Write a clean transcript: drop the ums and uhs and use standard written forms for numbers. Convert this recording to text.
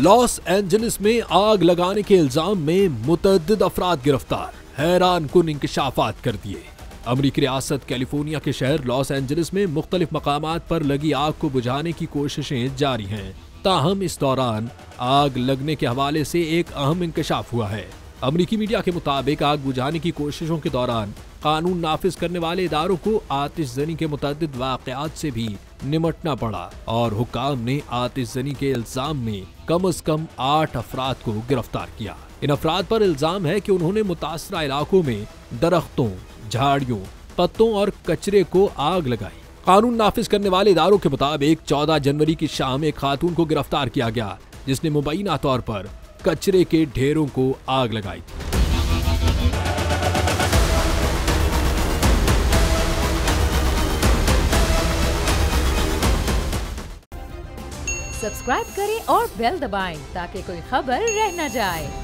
Los Angeles में आग लगाने के इल्जाम में मुतअद्दिद अफराद गिरफ्तार, हैरान कुन इंकशाफात कर दिए। अमरीकी रियासत कैलिफोर्निया के शहर लॉस एंजलिस में मुख्तलिफ मकामात पर लगी आग को बुझाने की कोशिशें जारी हैं। ताहम इस दौरान आग लगने के हवाले से एक अहम इंकशाफ हुआ है। अमरीकी मीडिया के मुताबिक आग बुझाने की कोशिशों के दौरान कानून नाफिज करने वाले इदारों को आतिशजनी के मुतअद्दिद वाक़यात से भी निमटना पड़ा और हुक्काम ने आतिशजनी के इल्जाम में कम से कम 8 अफराद को गिरफ्तार किया। इन अफराद पर इल्जाम है कि उन्होंने मुतासरा इलाकों में दरख्तों, झाड़ियों, पत्तों और कचरे को आग लगाई। कानून नाफिज करने वाले इदारों के मुताबिक 14 जनवरी की शाम एक खातून को गिरफ्तार किया गया जिसने मुबैना तौर पर कचरे के ढेरों को आग लगाई थी। सब्सक्राइब करें और बेल दबाएं ताकि कोई खबर रह न जाए।